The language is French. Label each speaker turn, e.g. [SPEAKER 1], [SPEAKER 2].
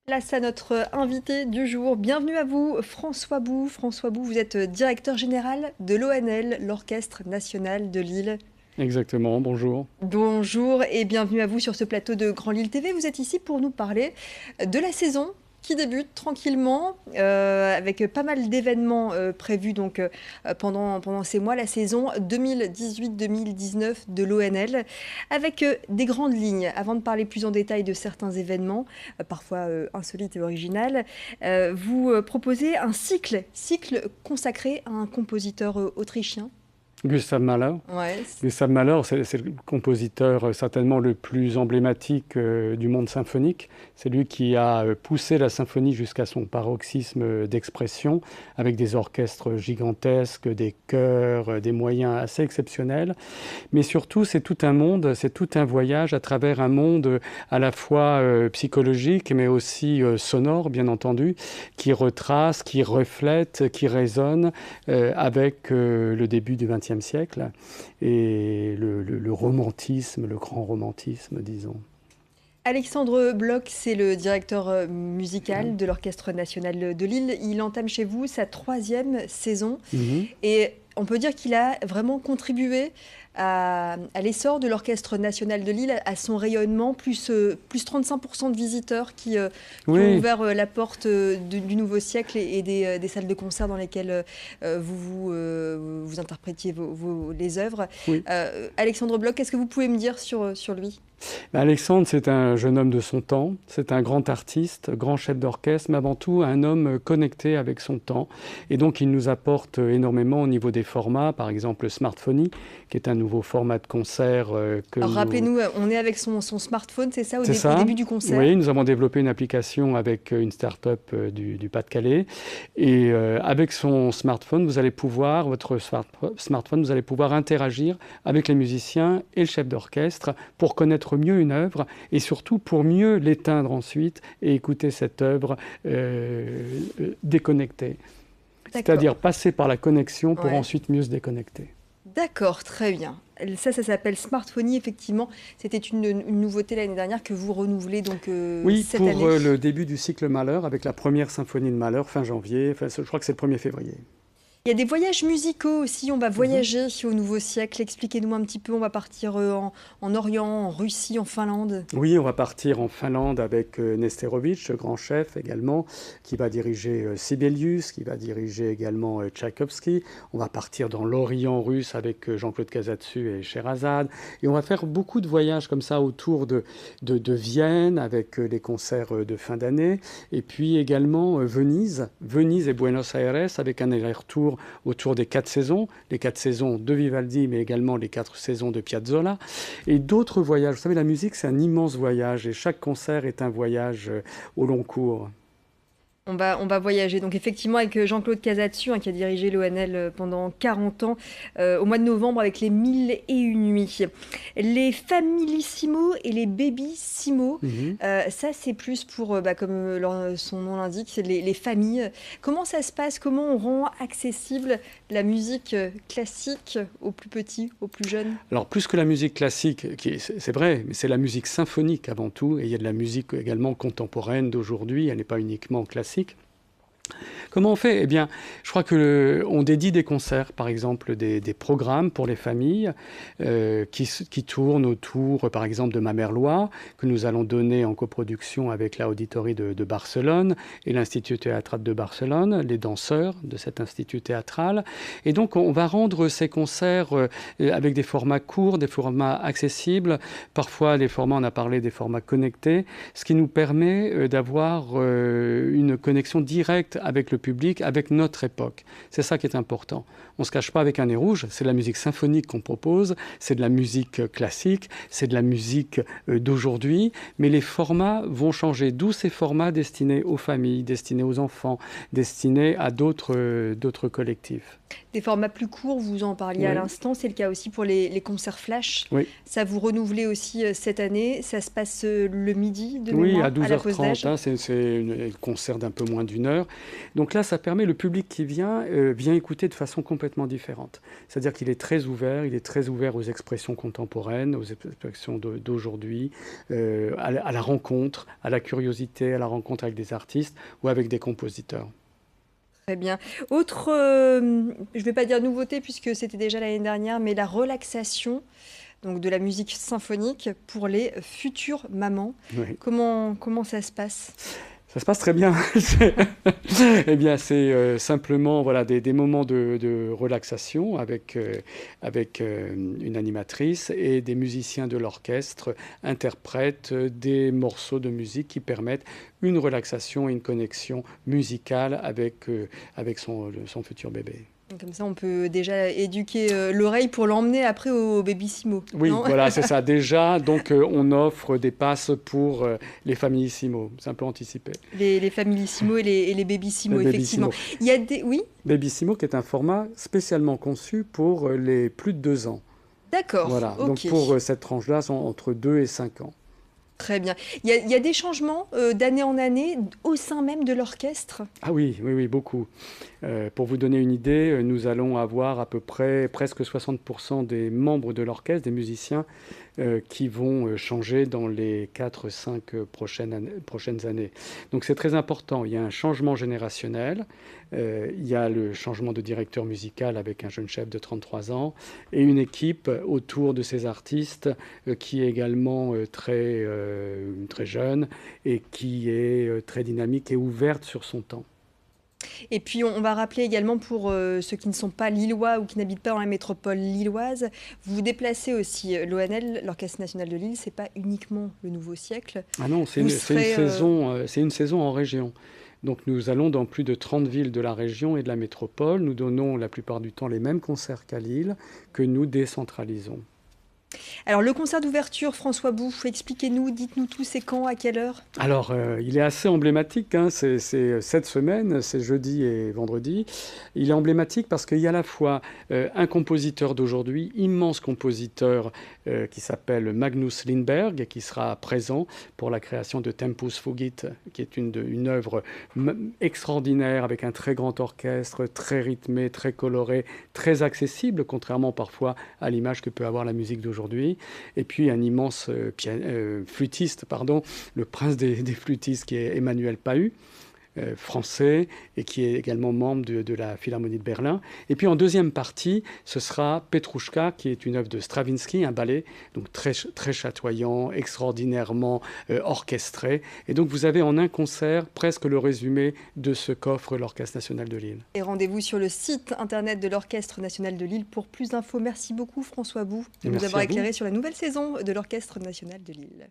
[SPEAKER 1] Place à notre invité du jour. Bienvenue à vous, François Bou. François Bou, vous êtes directeur général de l'ONL, l'Orchestre national de Lille.
[SPEAKER 2] Exactement, bonjour.
[SPEAKER 1] Bonjour et bienvenue à vous sur ce plateau de Grand Lille TV. Vous êtes ici pour nous parler de la saison qui débute tranquillement avec pas mal d'événements prévus pendant ces mois, la saison 2018-2019 de l'ONL, avec des grandes lignes. Avant de parler plus en détail de certains événements, parfois insolites et originaux, vous proposez un cycle consacré à un compositeur autrichien.
[SPEAKER 2] Gustav Mahler.
[SPEAKER 1] Ouais.
[SPEAKER 2] Gustav Mahler, c'est le compositeur certainement le plus emblématique du monde symphonique. C'est lui qui a poussé la symphonie jusqu'à son paroxysme d'expression, avec des orchestres gigantesques, des chœurs, des moyens assez exceptionnels. Mais surtout, c'est tout un monde, c'est tout un voyage à travers un monde à la fois psychologique, mais aussi sonore, bien entendu, qui retrace, qui reflète, qui résonne avec le début du XXe siècle et le romantisme, le grand romantisme, disons.
[SPEAKER 1] Alexandre Bloch, c'est le directeur musical de l'Orchestre national de Lille. Il entame chez vous sa 3e saison et on peut dire qu'il a vraiment contribué à l'essor de l'Orchestre national de Lille, à son rayonnement, plus 35% de visiteurs qui ont ouvert la porte du nouveau siècle et des salles de concert dans lesquelles vous interprétiez les œuvres.
[SPEAKER 2] Oui.
[SPEAKER 1] Alexandre Bloch, qu'est-ce que vous pouvez me dire sur lui ?
[SPEAKER 2] Alexandre, c'est un jeune homme de son temps, c'est un grand artiste, grand chef d'orchestre, mais avant tout un homme connecté avec son temps. Et donc il nous apporte énormément au niveau des formats, par exemple Smartphony, qui est un nouveau format de concert
[SPEAKER 1] Alors rappelez-nous, on est avec son smartphone, c'est ça, au début du concert?
[SPEAKER 2] Oui, nous avons développé une application avec une start-up du Pas-de-Calais. Et avec son smartphone, votre smartphone, vous allez pouvoir interagir avec les musiciens et le chef d'orchestre pour connaître mieux une œuvre et surtout pour mieux l'éteindre ensuite et écouter cette œuvre déconnectée. C'est-à-dire passer par la connexion pour ensuite mieux se déconnecter.
[SPEAKER 1] D'accord, très bien. Ça s'appelle Smartphony, effectivement. C'était une nouveauté l'année dernière que vous renouvelez donc cette année.
[SPEAKER 2] Oui, pour le début du cycle Mahler, avec la première symphonie de Mahler, fin janvier, je crois que c'est le 1er février.
[SPEAKER 1] Il y a des voyages musicaux aussi, on va voyager au nouveau siècle. Expliquez-nous un petit peu, on va partir en Orient, en Russie, en Finlande.
[SPEAKER 2] Oui, on va partir en Finlande avec Nesterovitch, grand chef également, qui va diriger Sibelius, qui va diriger également Tchaïkovski. On va partir dans l'Orient russe avec Jean-Claude Kazatsu et Sherazade. Et on va faire beaucoup de voyages comme ça autour de Vienne avec les concerts de fin d'année. Et puis également Venise et Buenos Aires avec un aller-retour autour des 4 saisons, les 4 saisons de Vivaldi, mais également les 4 saisons de Piazzolla, et d'autres voyages. Vous savez, la musique, c'est un immense voyage, et chaque concert est un voyage au long cours.
[SPEAKER 1] On va voyager. Donc effectivement avec Jean-Claude Kazatsu qui a dirigé l'ONL pendant 40 ans, au mois de novembre avec les 1001 nuits. Les Familissimo et les Babysimo, ça c'est plus pour, comme son nom l'indique, les familles. Comment ça se passe? Comment on rend accessible la musique classique aux plus petits, aux plus jeunes?
[SPEAKER 2] Alors plus que la musique classique, c'est vrai, mais c'est la musique symphonique avant tout, et il y a de la musique également contemporaine d'aujourd'hui, elle n'est pas uniquement classique. Comment on fait? Eh bien, je crois qu'on dédie des concerts, par exemple des programmes pour les familles qui tournent autour, par exemple, de Ma Mère-Loi, que nous allons donner en coproduction avec la Auditorie de Barcelone et l'Institut théâtral de Barcelone, les danseurs de cet institut théâtral. Et donc, on va rendre ces concerts avec des formats courts, des formats accessibles, parfois les formats, on a parlé des formats connectés, ce qui nous permet d'avoir une connexion directe avec le public, avec notre époque. C'est ça qui est important. On ne se cache pas avec un nez rouge, c'est de la musique symphonique qu'on propose, c'est de la musique classique, c'est de la musique d'aujourd'hui, mais les formats vont changer. D'où ces formats destinés aux familles, destinés aux enfants, destinés à d'autres collectifs.
[SPEAKER 1] Des formats plus courts, vous en parliez à l'instant, c'est le cas aussi pour les concerts flash.
[SPEAKER 2] Oui.
[SPEAKER 1] Ça vous renouvelez aussi cette année, ça se passe le midi de mémoire,
[SPEAKER 2] oui, à
[SPEAKER 1] à la pause
[SPEAKER 2] 12h30,
[SPEAKER 1] déj.
[SPEAKER 2] c'est un concert d'un peu moins d'1 heure. Donc là, ça permet, le public qui vient écouter de façon complètement différente. C'est-à-dire qu'il est très ouvert, aux expressions contemporaines, aux expressions d'aujourd'hui, à la rencontre, à la curiosité, à la rencontre avec des artistes ou avec des compositeurs.
[SPEAKER 1] Très bien. Autre, je ne vais pas dire nouveauté puisque c'était déjà l'année dernière, mais la relaxation, donc de la musique symphonique pour les futures mamans.
[SPEAKER 2] Oui.
[SPEAKER 1] Comment ça se passe?
[SPEAKER 2] Ça se passe très bien. Eh bien, c'est simplement voilà, des moments de relaxation avec une animatrice et des musiciens de l'orchestre interprètent des morceaux de musique qui permettent une relaxation et une connexion musicale avec son futur bébé.
[SPEAKER 1] Comme ça, on peut déjà éduquer l'oreille pour l'emmener après au Bébissimo.
[SPEAKER 2] Oui,
[SPEAKER 1] Non.
[SPEAKER 2] voilà, c'est ça. Déjà, donc, on offre des passes pour les famillissimos. C'est un peu anticipé.
[SPEAKER 1] Les famillissimos et les Bébissimos,
[SPEAKER 2] Le
[SPEAKER 1] effectivement.
[SPEAKER 2] Bébissimo.
[SPEAKER 1] Il y a des... Oui,
[SPEAKER 2] Bébissimo, qui est un format spécialement conçu pour les plus de 2 ans.
[SPEAKER 1] d'accord,
[SPEAKER 2] Voilà,
[SPEAKER 1] ok.
[SPEAKER 2] donc pour cette tranche-là, sont entre 2 et 5 ans.
[SPEAKER 1] Très bien. Il y a des changements d'année en année au sein même de l'orchestre?
[SPEAKER 2] Ah oui, oui, oui, beaucoup. Pour vous donner une idée, nous allons avoir à peu près presque 60% des membres de l'orchestre, des musiciens, qui vont changer dans les 4-5 prochaines années. Donc c'est très important. Il y a un changement générationnel, il y a le changement de directeur musical avec un jeune chef de 33 ans et une équipe autour de ces artistes qui est également très jeune et qui est très dynamique et ouverte sur son temps.
[SPEAKER 1] Et puis on va rappeler également pour ceux qui ne sont pas lillois ou qui n'habitent pas dans la métropole lilloise, vous vous déplacez aussi. L'ONL, l'Orchestre national de Lille, c'est pas uniquement le nouveau siècle.
[SPEAKER 2] Ah non, c'est une saison en région. Donc nous allons dans plus de 30 villes de la région et de la métropole. Nous donnons la plupart du temps les mêmes concerts qu'à Lille, que nous décentralisons.
[SPEAKER 1] Alors le concert d'ouverture, François Bouffe, expliquez-nous, dites-nous tout, c'est quand, à quelle heure?
[SPEAKER 2] Alors, il est assez emblématique, hein, c'est cette semaine, c'est jeudi et vendredi. Il est emblématique parce qu'il y a à la fois un compositeur d'aujourd'hui, immense compositeur qui s'appelle Magnus Lindberg, qui sera présent pour la création de Tempus Fugit, qui est une œuvre extraordinaire avec un très grand orchestre, très rythmé, très coloré, très accessible, contrairement parfois à l'image que peut avoir la musique d'aujourd'hui. Et puis un immense flûtiste, le prince des flûtistes, qui est Emmanuel Pahud, français, et qui est également membre de la Philharmonie de Berlin. Et puis en deuxième partie, ce sera Petrouchka, qui est une œuvre de Stravinsky, un ballet donc très, très chatoyant, extraordinairement orchestré. Et donc vous avez en un concert presque le résumé de ce qu'offre l'Orchestre national de Lille.
[SPEAKER 1] Et rendez-vous sur le site internet de l'Orchestre national de Lille pour plus d'infos. Merci beaucoup François Bouffe de nous avoir éclairé sur la nouvelle saison de l'Orchestre national de Lille.